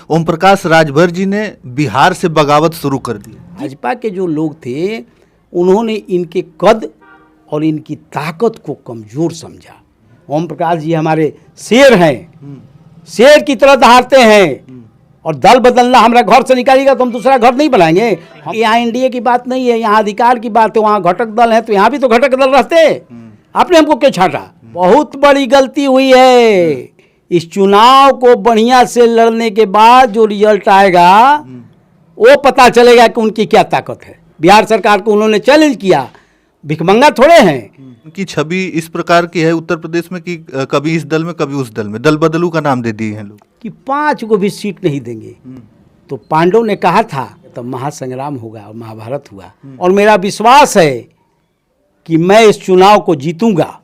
ओम प्रकाश राजभर जी ने बिहार से बगावत शुरू कर दी। भाजपा के जो लोग थे उन्होंने इनके कद और इनकी ताकत को कमज़ोर समझा। ओम प्रकाश जी हमारे शेर हैं, शेर की तरह दहाड़ते हैं, और दल बदलना हमारा घर से निकालेगा तो हम दूसरा घर नहीं बनाएंगे। यहाँ एनडीए की बात नहीं है, यहाँ अधिकार की बात है। वहाँ घटक दल है तो यहाँ भी तो घटक दल रहते। आपने हमको क्यों छांटा? बहुत बड़ी गलती हुई है। इस चुनाव को बढ़िया से लड़ने के बाद जो रिजल्ट आएगा वो पता चलेगा कि उनकी क्या ताकत है। बिहार सरकार को उन्होंने चैलेंज किया, भिखमंगा थोड़े हैं। उनकी छवि इस प्रकार की है उत्तर प्रदेश में कि कभी इस दल में कभी उस दल में, दल बदलू का नाम दे दिए हैं लोग कि 5 को भी सीट नहीं देंगे। तो पांडव ने कहा था तब महासंग्राम होगा और महाभारत हुआ, और मेरा विश्वास है कि मैं इस चुनाव को जीतूंगा।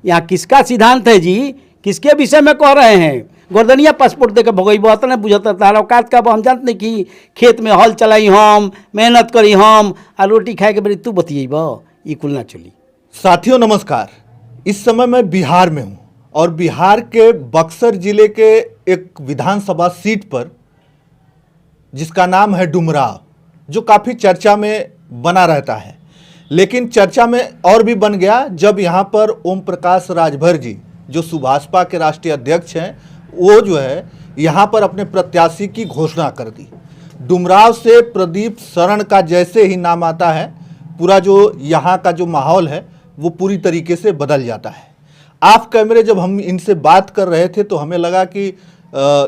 यहाँ किसका सिद्धांत है जी? किसके विषय में कह रहे हैं? गोरदनिया पासपोर्ट देकर भगई ने बुझता था औकात का। हम जानते नहीं कि खेत में हल चलाई हम, मेहनत करी हम, आ रोटी खाए के बेरी तू बतिएब, ये कुल ना चली। साथियों नमस्कार। इस समय मैं बिहार में हूँ और बिहार के बक्सर जिले के एक विधानसभा सीट पर जिसका नाम है डुमराव, जो काफ़ी चर्चा में बना रहता है। लेकिन चर्चा में और भी बन गया जब यहाँ पर ओम प्रकाश राजभर जी जो सुभाषपा के राष्ट्रीय अध्यक्ष हैं, वो जो है यहाँ पर अपने प्रत्याशी की घोषणा कर दी। डुमराव से प्रदीप शरण का जैसे ही नाम आता है, पूरा जो यहाँ का जो माहौल है वो पूरी तरीके से बदल जाता है। ऑफ कैमरे जब हम इनसे बात कर रहे थे तो हमें लगा कि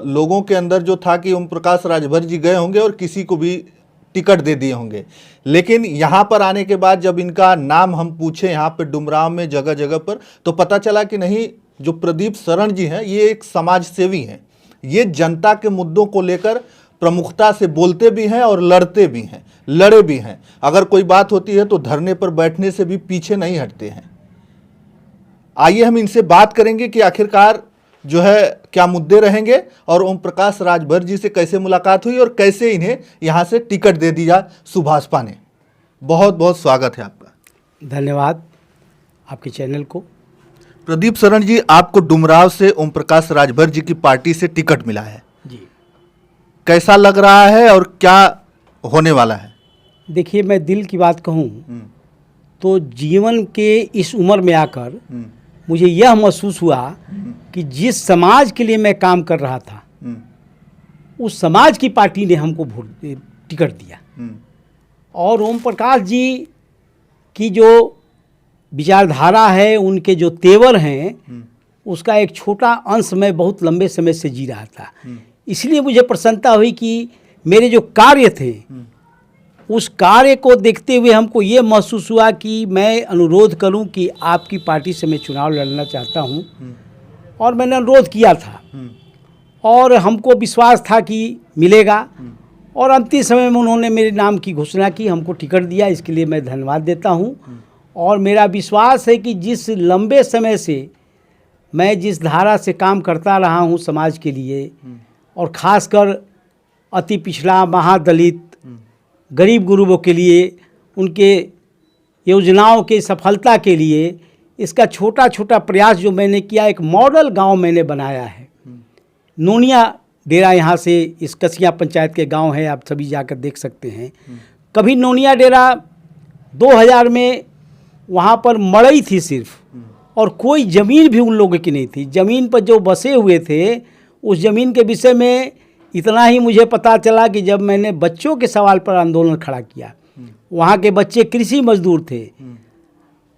लोगों के अंदर जो था कि ओम प्रकाश राजभर जी गए होंगे और किसी को भी टिकट दे दिए होंगे। लेकिन यहाँ पर आने के बाद जब इनका नाम हम पूछे यहाँ पे डुमराव में जगह जगह पर, तो पता चला कि नहीं, जो प्रदीप शरण जी हैं ये एक समाज सेवी हैं। ये जनता के मुद्दों को लेकर प्रमुखता से बोलते भी हैं और लड़ते भी हैं, लड़े भी हैं। अगर कोई बात होती है तो धरने पर बैठने से भी पीछे नहीं हटते हैं। आइए हम इनसे बात करेंगे कि आखिरकार जो है क्या मुद्दे रहेंगे और ओम प्रकाश राजभर जी से कैसे मुलाकात हुई और कैसे इन्हें यहाँ से टिकट दे दिया सुभाषपा ने। बहुत बहुत स्वागत है आपका। धन्यवाद आपके चैनल को। प्रदीप शरण जी, आपको डुमराव से ओम प्रकाश राजभर जी की पार्टी से टिकट मिला है जी, कैसा लग रहा है और क्या होने वाला है? देखिए, मैं दिल की बात कहूँ तो जीवन के इस उम्र में आकर मुझे यह महसूस हुआ कि जिस समाज के लिए मैं काम कर रहा था उस समाज की पार्टी ने हमको टिकट दिया। और ओम प्रकाश जी की जो विचारधारा है, उनके जो तेवर हैं, उसका एक छोटा अंश मैं बहुत लंबे समय से जी रहा था। इसलिए मुझे प्रसन्नता हुई कि मेरे जो कार्य थे उस कार्य को देखते हुए हमको ये महसूस हुआ कि मैं अनुरोध करूं कि आपकी पार्टी से मैं चुनाव लड़ना चाहता हूं। और मैंने अनुरोध किया था और हमको विश्वास था कि मिलेगा, और अंतिम समय में उन्होंने मेरे नाम की घोषणा की, हमको टिकट दिया। इसके लिए मैं धन्यवाद देता हूं। और मेरा विश्वास है कि जिस लंबे समय से मैं जिस धारा से काम करता रहा हूं समाज के लिए, और ख़ासकर अति पिछड़ा, महादलित, गरीब गुरुबों के लिए, उनके योजनाओं के सफलता के लिए, इसका छोटा छोटा प्रयास जो मैंने किया, एक मॉडल गांव मैंने बनाया है। नोनिया डेरा यहाँ से इस कसिया पंचायत के गांव है, आप सभी जाकर देख सकते हैं। कभी नोनिया डेरा 2000 में वहाँ पर मड़ई थी सिर्फ, और कोई ज़मीन भी उन लोगों की नहीं थी। ज़मीन पर जो बसे हुए थे, उस ज़मीन के विषय में इतना ही मुझे पता चला कि जब मैंने बच्चों के सवाल पर आंदोलन खड़ा किया, वहाँ के बच्चे कृषि मजदूर थे,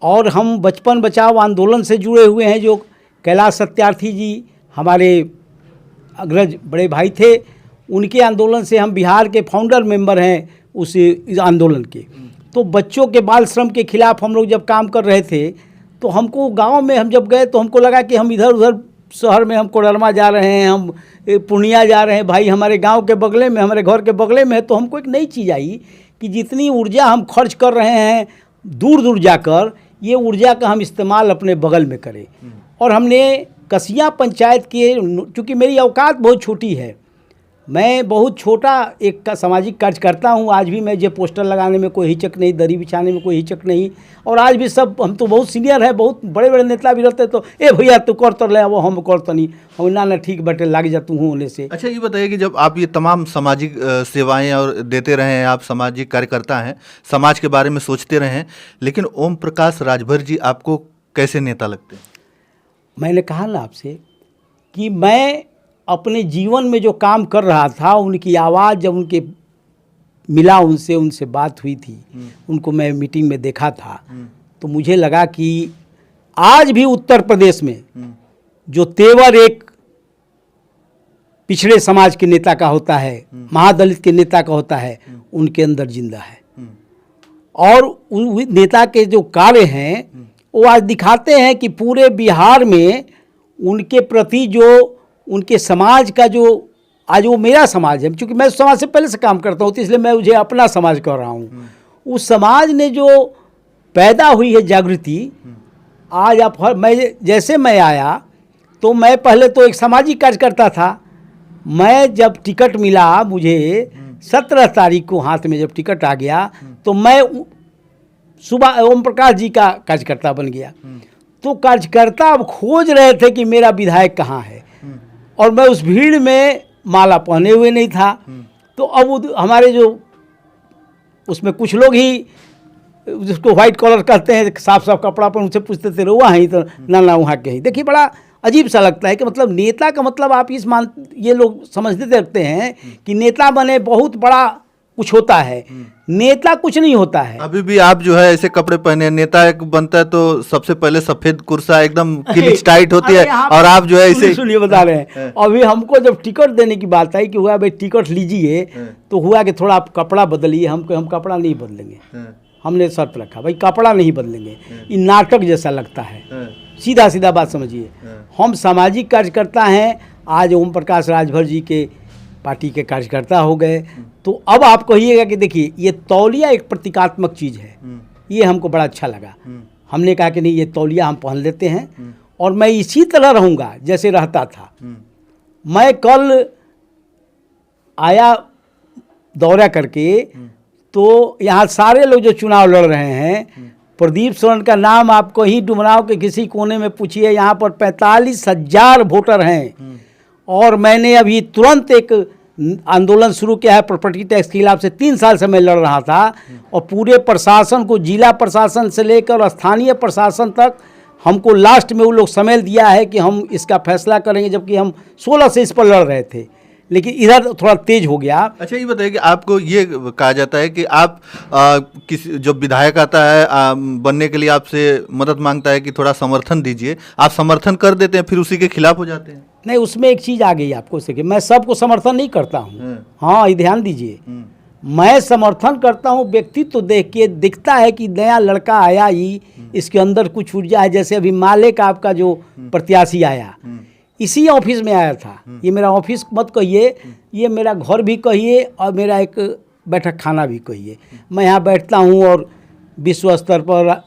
और हम बचपन बचाओ आंदोलन से जुड़े हुए हैं। जो कैलाश सत्यार्थी जी हमारे अग्रज बड़े भाई थे, उनके आंदोलन से हम बिहार के फाउंडर मेंबर हैं उस आंदोलन के। तो बच्चों के बाल श्रम के खिलाफ हम लोग जब काम कर रहे थे, तो हमको गांव में हम जब गए तो हमको लगा कि हम इधर उधर शहर में, हम कोडरमा जा रहे हैं, हम पूर्णिया जा रहे हैं, भाई हमारे गांव के बगले में, हमारे घर के बगले में है। तो हमको एक नई चीज़ आई कि जितनी ऊर्जा हम खर्च कर रहे हैं दूर दूर जाकर, ये ऊर्जा का हम इस्तेमाल अपने बगल में करें। और हमने कसिया पंचायत के, चूँकि मेरी औकात बहुत छोटी है, मैं बहुत छोटा एक का सामाजिक कार्य करता हूँ। आज भी मैं जो पोस्टर लगाने में कोई हिचक नहीं, दरी बिछाने में कोई हिचक नहीं। और आज भी सब, हम तो बहुत सीनियर है, बहुत बड़े बड़े नेता भी रहते तो ए भैया तू कर तो ले, वो हम कर तो नहीं, हम ना ठीक बटे लाग जा तू होने से। अच्छा, ये बताइए कि जब आप ये तमाम सामाजिक सेवाएं और देते रहे हैं, आप सामाजिक कार्यकर्ता हैं, समाज के बारे में सोचते रहे हैं, लेकिन ओम प्रकाश राजभर जी आपको कैसे नेता लगते हैं? मैंने कहा ना आपसे कि मैं अपने जीवन में जो काम कर रहा था, उनकी आवाज़ जब उनके मिला, उनसे बात हुई थी, उनको मैं मीटिंग में देखा था, तो मुझे लगा कि आज भी उत्तर प्रदेश में जो तेवर एक पिछड़े समाज के नेता का होता है, महादलित के नेता का होता है, उनके अंदर जिंदा है। और उन नेता के जो कार्य हैं वो आज दिखाते हैं कि पूरे बिहार में उनके प्रति जो उनके समाज का जो आज वो मेरा समाज है, क्योंकि मैं उस समाज से पहले से काम करता हूँ, तो इसलिए मैं मुझे अपना समाज कह रहा हूँ। उस समाज ने जो पैदा हुई है जागृति, आज आप जैसे मैं आया तो मैं पहले तो एक सामाजिक कार्यकर्ता था। मैं जब टिकट मिला मुझे 17 तारीख को हाथ में जब टिकट आ गया, तो मैं सुबह ओम प्रकाश जी का कार्यकर्ता बन गया। तो कार्यकर्ता अब खोज रहे थे कि मेरा विधायक कहाँ है, और मैं उस भीड़ में माला पहने हुए नहीं था। तो अब हमारे जो उसमें कुछ लोग ही, जिसको व्हाइट कॉलर कहते हैं, साफ साफ कपड़ा पर, उनसे पूछते थे वहाँ ही तो ना वहाँ के ही। देखिए बड़ा अजीब सा लगता है कि मतलब नेता का मतलब आप ये लोग समझते रखते हैं कि नेता बने बहुत बड़ा कुछ होता है। नेता कुछ नहीं होता है। अभी भी आप जो है ऐसे कपड़े पहने हैं, नेता एक बनता है तो सबसे पहले सफेद कुर्ता एकदम क्लिच टाइट होती है, और आप जो है इसे सुनिए बता रहे हैं। अभी हमको जब टिकट देने की बात आई कि हुआ भाई टिकट लीजिए, तो हुआ कि थोड़ा आप कपड़ा बदलिए। हम कपड़ा नहीं बदलेंगे, हमने शर्त रखा भाई कपड़ा नहीं बदलेंगे, ये नाटक जैसा लगता है। सीधा सीधा बात समझिए, हम सामाजिक कार्यकर्ता हैं। आज ओम प्रकाश राजभर जी के पार्टी के कार्यकर्ता हो गए, तो अब आप कहिएगा कि देखिए ये तौलिया एक प्रतीकात्मक चीज़ है, ये हमको बड़ा अच्छा लगा। हमने कहा कि नहीं, ये तौलिया हम पहन लेते हैं और मैं इसी तरह रहूँगा जैसे रहता था। मैं कल आया दौरा करके, तो यहाँ सारे लोग जो चुनाव लड़ रहे हैं, प्रदीप सोरेन का नाम आप कहीं डुमराव के किसी कोने में पूछिए, यहाँ पर 45,000 वोटर हैं। और मैंने अभी तुरंत एक आंदोलन शुरू किया है प्रॉपर्टी टैक्स के खिलाफ से। 3 साल से मैं लड़ रहा था, और पूरे प्रशासन को, जिला प्रशासन से लेकर स्थानीय प्रशासन तक, हमको लास्ट में वो लोग समय दिया है कि हम इसका फैसला करेंगे, जबकि हम 16 से इस पर लड़ रहे थे, लेकिन इधर थोड़ा तेज हो गया। अच्छा, ये बताइए कि आपको ये कहा जाता है कि आप किसी जो विधायक आता है बनने के लिए आपसे मदद मांगता है कि थोड़ा समर्थन दीजिए, आप समर्थन कर देते हैं, फिर उसी के खिलाफ हो जाते हैं? नहीं, उसमें एक चीज़ आ गई आपको से कि मैं सबको समर्थन नहीं करता हूँ। हाँ, ये ध्यान दीजिए, मैं समर्थन करता हूँ व्यक्तित्व तो देख के, दिखता है कि नया लड़का आया ही, इसके अंदर कुछ ऊर्जा है। जैसे अभी माले का आपका जो प्रत्याशी आया, इसी ऑफिस में आया था। ये मेरा ऑफिस मत कहिए, ये मेरा घर भी कहिए, और मेरा एक बैठक खाना भी कहिए। मैं यहाँ बैठता हूँ और विश्व स्तर पर,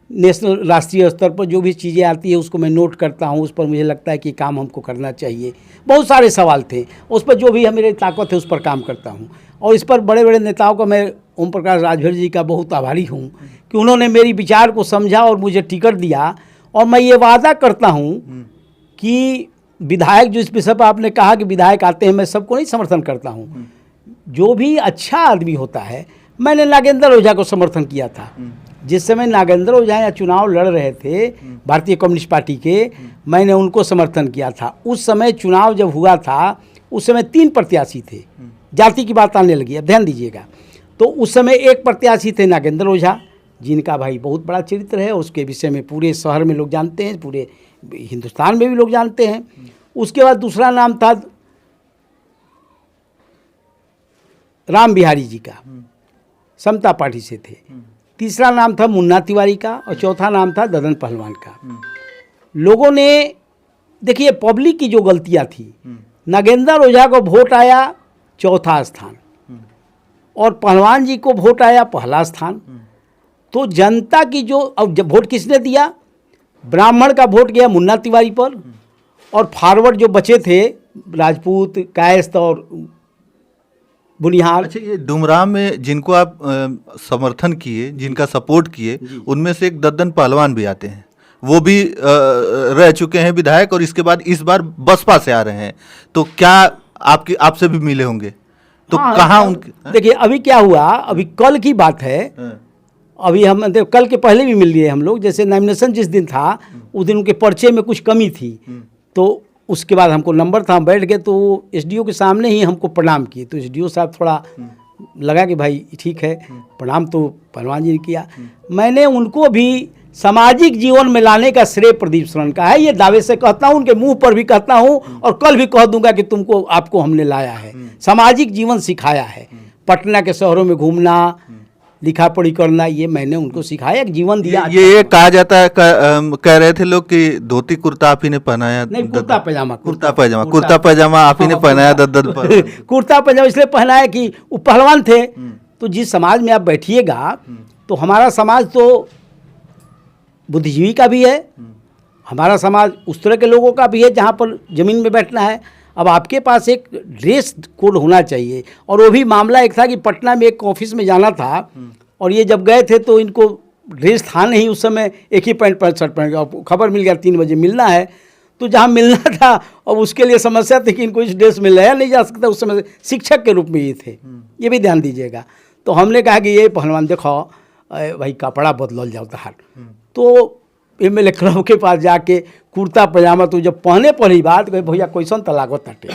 नेशनल, राष्ट्रीय स्तर पर जो भी चीज़ें आती है उसको मैं नोट करता हूँ। उस पर मुझे लगता है कि काम हमको करना चाहिए। बहुत सारे सवाल थे, उस पर जो भी है मेरी ताकत है उस पर काम करता हूँ। और इस पर बड़े बड़े नेताओं का मैं ओम प्रकाश राजभर जी का बहुत आभारी हूँ कि उन्होंने मेरी विचार को समझा और मुझे टिकट दिया। और मैं ये वादा करता हूँ कि विधायक, जो इस विषय पर आपने कहा कि विधायक आते हैं, मैं सबको नहीं समर्थन करता हूँ। जो भी अच्छा आदमी होता है, मैंने नागेंद्र ओझा को समर्थन किया था। जिस समय नागेंद्र ओझा या चुनाव लड़ रहे थे भारतीय कम्युनिस्ट पार्टी के, मैंने उनको समर्थन किया था। उस समय चुनाव जब हुआ था, उस समय 3 प्रत्याशी थे। जाति की बात आने लगी, अब ध्यान दीजिएगा। तो उस समय एक प्रत्याशी थे नागेंद्र ओझा, जिनका भाई बहुत बड़ा चरित्र है, उसके विषय में पूरे शहर में लोग जानते हैं, पूरे हिंदुस्तान में भी लोग जानते हैं। उसके बाद दूसरा नाम था राम बिहारी जी का, समता पार्टी से थे। तीसरा नाम था मुन्ना तिवारी का, और चौथा नाम था ददन पहलवान का। लोगों ने, देखिए पब्लिक की जो गलतियां थी, नागेंद्र ओझा को वोट आया 4था स्थान, और पहलवान जी को वोट आया 1ला स्थान। तो जनता की जो, अब जब वोट किसने दिया, ब्राह्मण का वोट गया मुन्ना तिवारी पर, और फॉरवर्ड जो बचे थे राजपूत, कायस्थ और बुनियाद। अच्छा, ये डुमराव में जिनको आप समर्थन किए, जिनका सपोर्ट किए, उनमें से एक दद्दन पहलवान भी आते हैं, वो भी रह चुके हैं विधायक और इसके बाद इस बार बसपा से आ रहे हैं, तो क्या आपसे भी मिले होंगे? तो हाँ, कहाँ उनके? देखिए अभी क्या हुआ, अभी कल की बात है, अभी हम कल के पहले भी मिल लिए हम लोग। जैसे नॉमिनेशन जिस दिन था उस दिन उनके पर्चे में कुछ कमी थी, तो उसके बाद हमको नंबर था, हम बैठ गए, तो एसडीओ के सामने ही हमको प्रणाम किए। तो एसडीओ साहब थोड़ा लगा कि भाई ठीक है, प्रणाम तो पहलवान जी ने किया। मैंने उनको भी सामाजिक जीवन में लाने का श्रेय प्रदीप शरण का है, ये दावे से कहता हूँ, उनके मुंह पर भी कहता हूँ और कल भी कह दूंगा कि तुमको आपको हमने लाया है, सामाजिक जीवन सिखाया है। पटना के शहरों में घूमना, लिखा पढ़ी करना, ये मैंने उनको सिखाया, एक जीवन दिया। ये कहा जाता है, कह रहे थे लोग कि धोती कुर्ता आप ही ने पहनाया? नहीं, कुर्ता पैजामा आप ही ने पहनाया दद्दन पर। कुर्ता पैजामा इसलिए पहनाया कि वो पहलवान थे। तो जिस समाज में आप बैठिएगा, तो हमारा समाज तो बुद्धिजीवी का भी है, हमारा समाज उस तरह के लोगों का भी है जहाँ पर ज़मीन में बैठना है। अब आपके पास एक ड्रेस कोड होना चाहिए। और वो भी मामला एक था कि पटना में एक ऑफिस में जाना था, और ये जब गए थे तो इनको ड्रेस था नहीं उस समय, एक ही पैंट शर्ट पहन गया। खबर मिल गया 3 बजे मिलना है, तो जहाँ मिलना था और उसके लिए समस्या थी कि इनको इस ड्रेस में लाया नहीं जा सकता। उस समय शिक्षक के रूप में ये थे, ये भी ध्यान दीजिएगा। तो हमने कहा कि ये पहलवान देखो भाई कपड़ा बदलल जाओ तहार। तो एमएलए क्लब के पास जाके कुर्ता पैजामा, तो जब पहने पड़ी बात कही भैया कैसन तो लागत ताटे,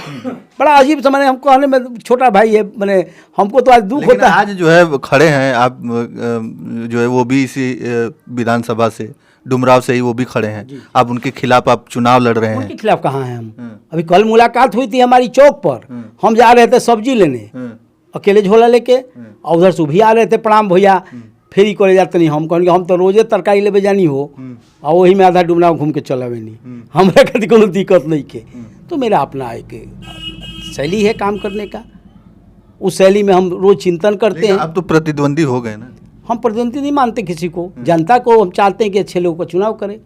बड़ा अजीब सा। मैंने हमको कहने में छोटा भाई है, मैंने हमको तो आज दुख होता है। आज जो है खड़े हैं आप, जो है वो भी इसी विधानसभा से, डुमराव से ही वो भी खड़े हैं, आप उनके खिलाफ आप चुनाव लड़ रहे हैं। उनके खिलाफ कहाँ हैं हम? अभी कल मुलाकात हुई थी हमारी चौक पर, हम जा रहे थे सब्जी लेने अकेले झोला लेके, और उधर से भी आ रहे थे प्रणाम भैया, फेरी करे जाते नहीं। हम कहेंगे हम तो रोजे तरकारी लेवे जानी हो, और वही में आधा डुमराव घूम के चलावे नहीं, हमरा कभी कोनो दिक्कत नहीं के। तो मेरा अपना एक शैली है काम करने का, उस शैली में हम रोज चिंतन करते हैं। अब तो प्रतिद्वंदी हो गए ना? हम प्रतिद्वंदी नहीं मानते किसी को, जनता को हम चाहते हैं कि अच्छे लोगों का चुनाव करें,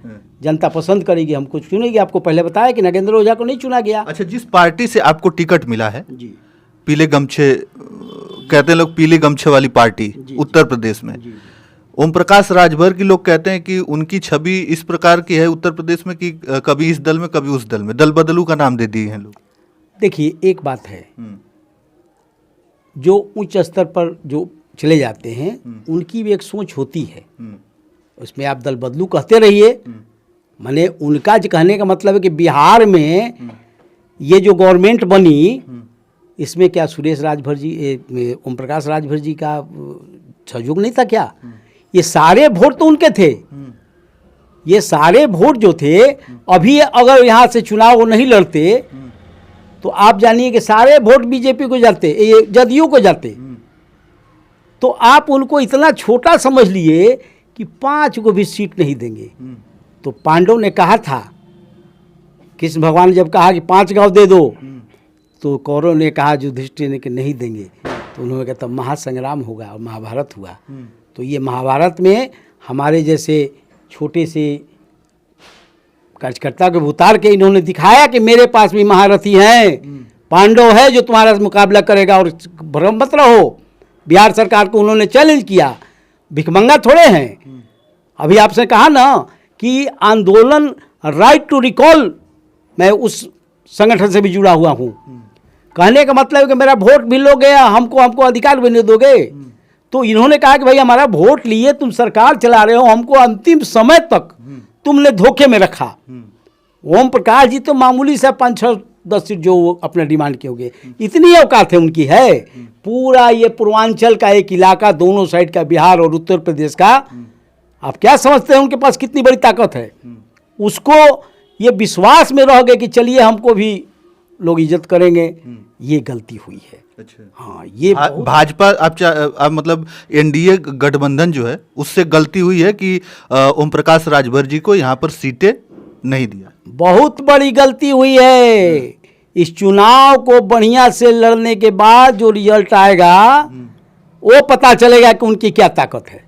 जनता पसंद करेगी, हमको चुनेगी। आपको पहले बताया कि नागेंद्र ओझा को नहीं चुना गया। अच्छा, जिस पार्टी से आपको टिकट मिला है जी, पीले गमछे, कहते हैं लोग पीले गमछे वाली पार्टी उत्तर प्रदेश में, ओम प्रकाश राजभर की लोग कहते हैं कि उनकी छवि इस प्रकार की है उत्तर प्रदेश में कि कभी इस दल में कभी उस दल में, दल बदलू का नाम दे दिए हैं लोग। देखिए एक बात है, जो उच्च स्तर पर जो चले जाते हैं उनकी भी एक सोच होती है, उसमें आप दल बदलू कहते रहिए, माने उनका जो कहने का मतलब है कि बिहार में ये जो गवर्नमेंट बनी, इसमें क्या सुरेश राजभर जी, ओम प्रकाश राजभर जी का सहयोग नहीं था क्या? ये सारे वोट तो उनके थे, ये सारे वोट जो थे, अभी अगर यहाँ से चुनाव वो नहीं लड़ते तो आप जानिए कि सारे वोट बीजेपी को जाते, ये जदयू को जाते। तो आप उनको इतना छोटा समझ लिए कि 5 को भी सीट नहीं देंगे। तो पांडव ने कहा था, कृष्ण भगवान ने जब कहा कि 5 गांव दे दो, तो कौरव ने कहा युधिष्ठिर ने कि नहीं देंगे। तो उन्होंने कहा तब महासंग्राम होगा और महाभारत हुआ। तो ये महाभारत में हमारे जैसे छोटे से कार्यकर्ता को उतार के इन्होंने दिखाया कि मेरे पास भी महारथी हैं, पांडव है जो तुम्हारा मुकाबला करेगा, और भ्रम मत रहो। बिहार सरकार को उन्होंने चैलेंज किया, भिखमंगा थोड़े हैं। अभी आपसे कहा ना कि आंदोलन राइट टू रिकॉल, मैं उस संगठन से भी जुड़ा हुआ हूँ। कहने का मतलब है कि मेरा वोट भी लोगे, हमको अधिकार भी नहीं दोगे। तो इन्होंने कहा कि भाई हमारा वोट लिए तुम सरकार चला रहे हो, हमको अंतिम समय तक तुमने धोखे में रखा। ओम प्रकाश जी तो मामूली से 5-6-10 सीट जो अपना डिमांड किए होंगे, इतनी औकात है उनकी है। पूरा ये पूर्वांचल का एक इलाका, दोनों साइड का, बिहार और उत्तर प्रदेश का, आप क्या समझते हैं उनके पास कितनी बड़ी ताकत है? उसको ये विश्वास में रह गए कि चलिए हमको भी लोग इज्जत करेंगे, ये गलती हुई है। अच्छा, हाँ, ये भाजपा आप मतलब एनडीए गठबंधन जो है उससे गलती हुई है कि ओम प्रकाश राजभर जी को यहाँ पर सीटें नहीं दिया। बहुत बड़ी गलती हुई है। इस चुनाव को बढ़िया से लड़ने के बाद जो रिजल्ट आएगा वो पता चलेगा कि उनकी क्या ताकत है।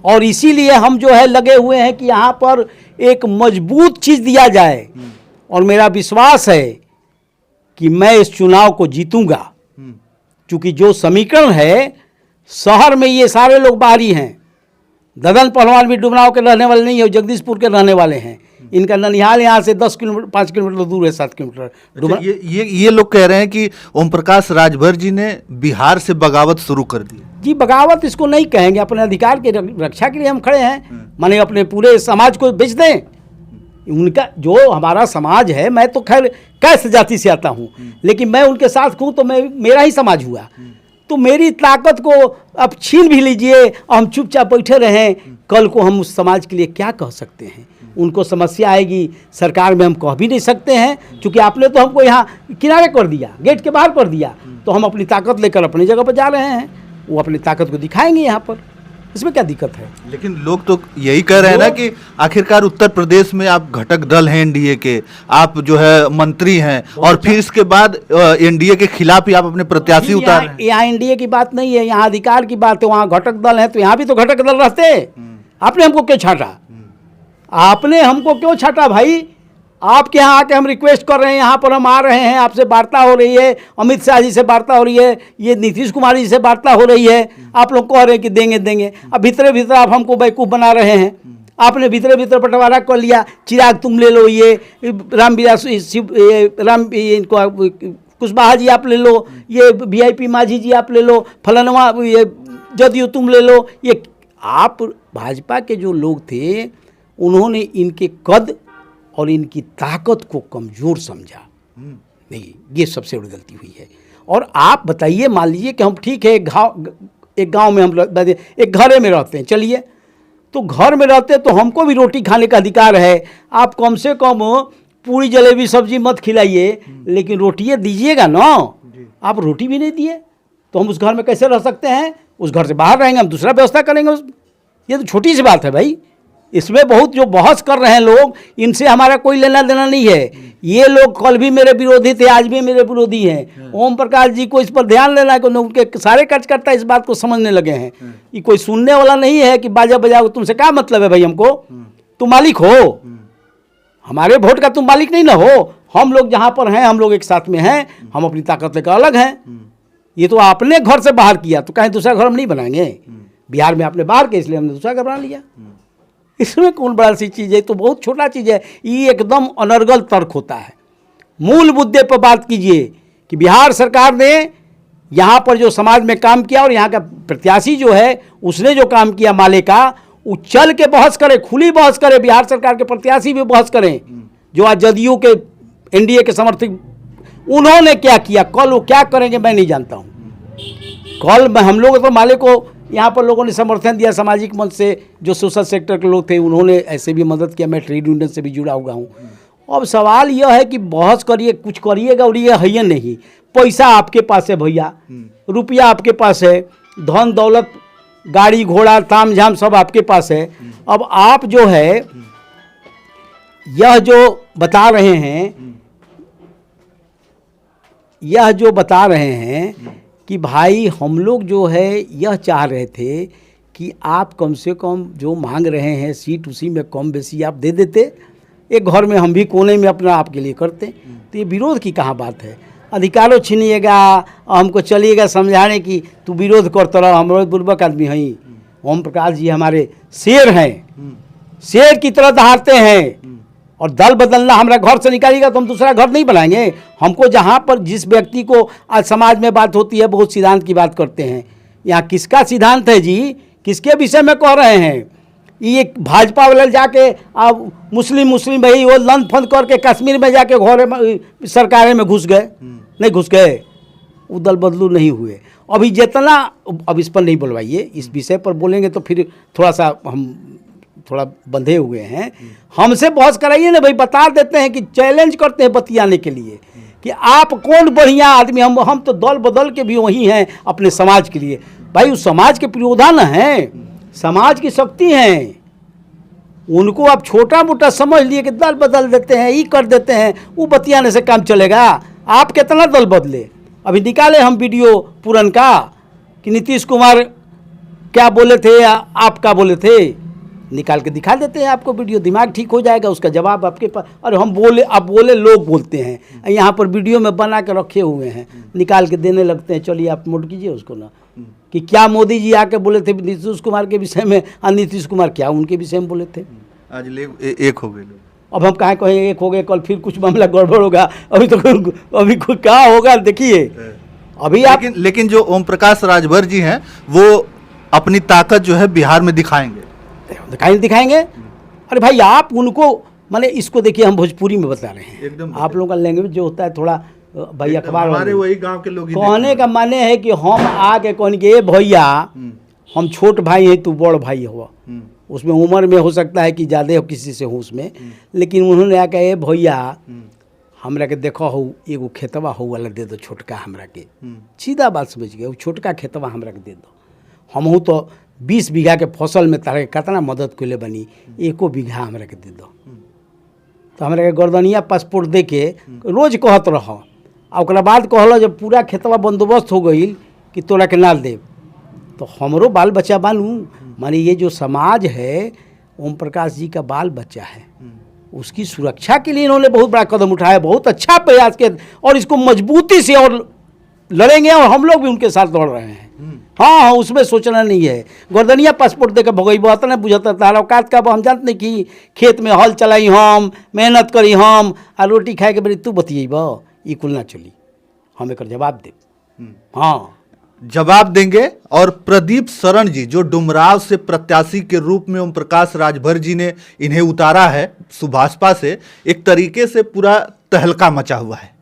और इसीलिए हम जो है लगे हुए हैं कि यहाँ पर एक मजबूत चीज़ दिया जाए, और मेरा विश्वास है कि मैं इस चुनाव को जीतूंगा। चूँकि जो समीकरण है, शहर में ये सारे लोग बाहरी हैं। ददन पहलवान भी डुमराव के रहने वाले नहीं है, जगदीशपुर के रहने वाले हैं। इनका ननिहाल यहाँ से 10 किलोमीटर 5 किलोमीटर दूर है, 7 किलोमीटर। ये लोग कह रहे हैं कि ओम प्रकाश राजभर जी ने बिहार से बगावत शुरू कर दी। जी, बगावत इसको नहीं कहेंगे, अपने अधिकार की रक्षा के लिए हम खड़े हैं। माने अपने पूरे समाज को बेच दें, उनका जो हमारा समाज है, मैं तो खैर कैसे जाति से आता हूँ, लेकिन मैं उनके साथ हूँ तो मेरा ही समाज हुआ। तो मेरी ताकत को अब छीन भी लीजिए, हम चुपचाप बैठे रहें, कल को हम उस समाज के लिए क्या कह सकते हैं? उनको समस्या आएगी, सरकार में हम कह भी नहीं सकते हैं, क्योंकि आपने तो हमको यहाँ किनारे कर दिया, गेट के बाहर कर दिया। तो हम अपनी ताकत लेकर अपनी जगह पर जा रहे हैं, वो अपनी ताकत को दिखाएंगे यहाँ पर, इसमें क्या दिक्कत है? लेकिन लोग तो यही कह रहे हैं ना कि आखिरकार उत्तर प्रदेश में आप घटक दल हैं एनडीए के, आप जो है मंत्री हैं, और फिर इसके बाद एनडीए के खिलाफ ही आप अपने प्रत्याशी उतार रहे हैं। यहाँ एनडीए की बात नहीं है, यहाँ अधिकार की बात है। वहाँ घटक दल है तो यहाँ भी तो घटक दल रहते। आपने हमको क्यों छांटा? आपने हमको क्यों छांटा भाई? आपके यहाँ आके हम रिक्वेस्ट कर रहे हैं, यहाँ पर हम आ रहे हैं, आपसे वार्ता हो रही है, अमित शाह जी से वार्ता हो रही है, ये नीतीश कुमार जी से वार्ता हो रही है, आप लोग कह रहे हैं कि देंगे देंगे। अब भीतरे भीतर आप हमको बेवकूफ़ बना रहे हैं। आपने भीतरे भीतर बंटवारा कर लिया, चिराग तुम ले लो, ये रामविलास इनको कुशवाहा जी आप ले लो, ये वीआईपी माझी जी आप ले लो, फलानवा ये जदयू तुम ले लो। ये आप भाजपा के जो लोग थे, उन्होंने इनके कद और इनकी ताकत को कमज़ोर समझा। नहीं, ये सबसे बड़ी गलती हुई है। और आप बताइए, मान लीजिए कि हम ठीक है, एक गांव में हम एक घरे में रहते हैं, चलिए, तो घर में रहते तो हमको भी रोटी खाने का अधिकार है। आप कम से कम पूरी जलेबी सब्जी मत खिलाइए, लेकिन रोटियाँ दीजिएगा ना। आप रोटी भी नहीं दिए तो हम उस घर में कैसे रह सकते हैं? उस घर से बाहर रहेंगे, हम दूसरा व्यवस्था करेंगे। ये तो छोटी सी बात है भाई। इसमें बहुत जो बहस कर रहे हैं लोग, इनसे हमारा कोई लेना देना नहीं है। ये लोग कल भी मेरे विरोधी थे, आज भी मेरे विरोधी हैं। ओम प्रकाश जी को इस पर ध्यान लेना है कि उनके सारे कार्यकर्ता इस बात को समझने लगे हैं। ये कोई सुनने वाला नहीं है कि बाजा बजाओ, तुमसे क्या मतलब है भाई? हमको तुम मालिक हो, हमारे वोट का तुम मालिक नहीं ना हो। हम लोग जहाँ पर हैं, हम लोग एक साथ में हैं, हम अपनी ताकत लेकर अलग हैं। ये तो आपने घर से बाहर किया, तो कहीं दूसरा घर हम नहीं बनाएंगे। बिहार में आपने बाहर किया, इसलिए हमने दूसरा घर बना लिया। इसमें कौन बड़ा सी चीज़ है? तो बहुत छोटा चीज़ है। ये एकदम अनर्गल तर्क होता है। मूल मुद्दे पर बात कीजिए कि बिहार सरकार ने यहाँ पर जो समाज में काम किया, और यहाँ का प्रत्याशी जो है उसने जो काम किया माले का, वो चल के बहस करे, खुली बहस करे। बिहार सरकार के प्रत्याशी भी बहस करें, जो आज जदयू के एनडीए के समर्थक, उन्होंने क्या किया, कल वो क्या करेंगे मैं नहीं जानता हूँ। कल में हम लोग तो माले को यहाँ पर लोगों ने समर्थन दिया, सामाजिक मंच से जो सोशल सेक्टर के लोग थे उन्होंने ऐसे भी मदद किया। मैं ट्रेड यूनियन से भी जुड़ा हुआ हूँ। अब सवाल यह है कि बहस करिए, कुछ करिएगा, और ये है नहीं। पैसा आपके पास है भैया, रुपया आपके पास है, धन दौलत गाड़ी घोड़ा ताम झाम सब आपके पास है। अब आप जो है यह जो बता रहे हैं कि भाई हम लोग जो है यह चाह रहे थे कि आप कम से कम जो मांग रहे हैं सीट, उसी में कम बेसी आप दे देते। एक घर में हम भी कोने में अपना आपके लिए करते। तो ये विरोध की कहाँ बात है? अधिकारों छीनिएगा, हमको चलिएगा समझाने की तू विरोध करता रहो, हम बुर्बक आदमी हैं। ओम प्रकाश जी हमारे शेर हैं, शेर की तरह दहाड़ते हैं। और दल बदलना, हमारा घर से निकालिएगा तो हम दूसरा घर नहीं बनाएंगे। हमको जहाँ पर जिस व्यक्ति को आज समाज में बात होती है, बहुत सिद्धांत की बात करते हैं। यहाँ किसका सिद्धांत है जी? किसके विषय में कह रहे हैं? ये भाजपा वाले जाके अब मुस्लिम भाई वो लन फंद करके कश्मीर में जाके घर सरकारें में घुस गए, नहीं घुस गए, वो दल बदलू नहीं हुए। अभी जितना, अब इस पर नहीं बोलवाइए, इस विषय पर बोलेंगे तो फिर थोड़ा सा हम थोड़ा बंधे हुए हैं। हमसे बहस कराइए ना भाई, बता देते हैं कि चैलेंज करते हैं बतियाने के लिए कि आप कौन बढ़िया आदमी। हम तो दल बदल के भी वही हैं अपने समाज के लिए। भाई उस समाज के प्रयोधान हैं, समाज की शक्ति हैं, उनको आप छोटा मोटा समझ लिए कि दल बदल देते हैं, ये कर देते हैं, वो बतियाने से काम चलेगा? आप कितना दल बदले? अभी निकाले हम वीडियो पुरनका कि नीतीश कुमार क्या बोले थे, आप क्या बोले थे। निकाल के दिखा देते हैं आपको वीडियो, दिमाग ठीक हो जाएगा, उसका जवाब आपके पास। अरे हम बोले, अब बोले लोग बोलते हैं, यहाँ पर वीडियो में बना के रखे हुए हैं, निकाल के देने लगते हैं। चलिए आप नोट कीजिए उसको ना, कि क्या मोदी जी आके बोले थे नीतीश कुमार के विषय में, और नीतीश कुमार क्या उनके विषय में बोले थे। आज एक हो गए लोग। अब हम कहाँ कहें एक हो गए, कल फिर कुछ मामला गड़बड़ होगा। अभी कुछ क्या होगा देखिए। अभी आप लेकिन जो ओम प्रकाश राजभर जी हैं वो अपनी ताकत जो है बिहार में दिखाएंगे। दिखाएंगे। अरे भाई आप उनको, माने इसको देखिए, हम भोजपुरी में बता रहे हैं, एकदम आप लोगों का लैंग्वेज जो होता है थोड़ा भाई अखबार हमारे वही गांव के लोग कहने का माने है कि हम आके कहने के ए भैया हम छोट भाई हैं, तू बड़ भाई हो। उसमें उम्र में हो सकता है कि ज़्यादा हो किसी से हो उसमें, लेकिन उन्होंने आके ए भैया हमरा के देखो हो एगो खेतवा हो वाला दे दो छोटका हमरा के। सीधा बात समझ गए, छोटका खेतवा हमरा के दे दो। हमहू तो 20 बीघा के फसल में तारे कितना मदद कैले बनी, एको बीघा हमरा के दे दो। तो हमरा के गर्दनिया पासपोर्ट दे के रोज कहत रहो, आ ओकरा बाद कहल जब पूरा खेतवा बंदोबस्त हो गई कि तोरा के ना देव, तो हमरो बाल बच्चा बानू। माने ये जो समाज है, ओम प्रकाश जी का बाल बच्चा है, उसकी सुरक्षा के लिए इन्होंने बहुत बड़ा कदम उठाया, बहुत अच्छा प्रयास किया, और इसको मजबूती से और लड़ेंगे, और हम लोग भी उनके साथ लड़ रहे हैं। हाँ, उसमें सोचना नहीं है। गर्दनिया पासपोर्ट देकर भगई बहुत ना बुझता तारा औकात का। हम जानते नहीं कि खेत में हल चलाई हम, मेहनत करी हम, आ रोटी खाए के बेरी तू बतियेब, ई कुल ना चली। हम एक जवाब दे, हाँ जवाब देंगे। और प्रदीप शरण जी जो डुमराव से प्रत्याशी के रूप में ओम प्रकाश राजभर जी ने इन्हें उतारा है सुभाषपा से, एक तरीके से पूरा तहलका मचा हुआ है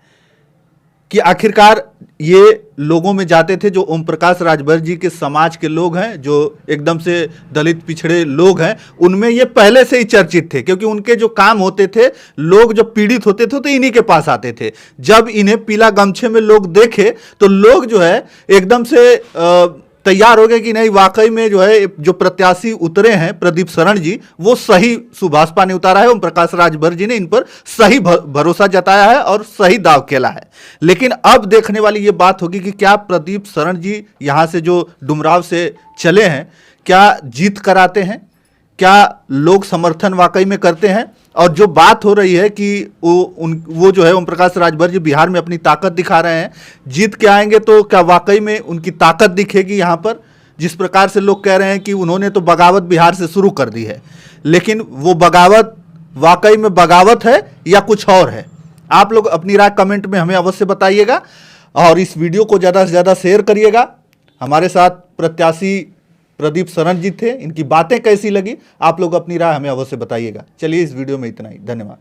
कि आखिरकार ये लोगों में जाते थे जो ओम प्रकाश राजभर जी के समाज के लोग हैं, जो एकदम से दलित पिछड़े लोग हैं, उनमें ये पहले से ही चर्चित थे, क्योंकि उनके जो काम होते थे, लोग जब पीड़ित होते थे तो इन्हीं के पास आते थे। जब इन्हें पीला गमछे में लोग देखे तो लोग जो है एकदम से तैयार हो गए कि नहीं, वाकई में जो है जो प्रत्याशी उतरे हैं प्रदीप शरण जी, वो सही सुभाषपा ने उतारा है। ओम प्रकाश राजभर जी ने इन पर सही भरोसा जताया है और सही दाव खेला है। लेकिन अब देखने वाली ये बात होगी कि क्या प्रदीप शरण जी यहाँ से जो डुमराव से चले हैं, क्या जीत कराते हैं, क्या लोग समर्थन वाकई में करते हैं। और जो बात हो रही है कि वो जो है ओम प्रकाश राजभर जी बिहार में अपनी ताकत दिखा रहे हैं, जीत के आएंगे तो क्या वाकई में उनकी ताकत दिखेगी यहाँ पर। जिस प्रकार से लोग कह रहे हैं कि उन्होंने तो बगावत बिहार से शुरू कर दी है, लेकिन वो बगावत वाकई में बगावत है या कुछ और है। आप लोग अपनी राय कमेंट में हमें अवश्य बताइएगा, और इस वीडियो को ज़्यादा से ज़्यादा शेयर करिएगा। हमारे साथ प्रत्याशी प्रदीप शरण जी थे, इनकी बातें कैसी लगी आप लोग अपनी राय हमें अवश्य बताइएगा। चलिए इस वीडियो में इतना ही, धन्यवाद।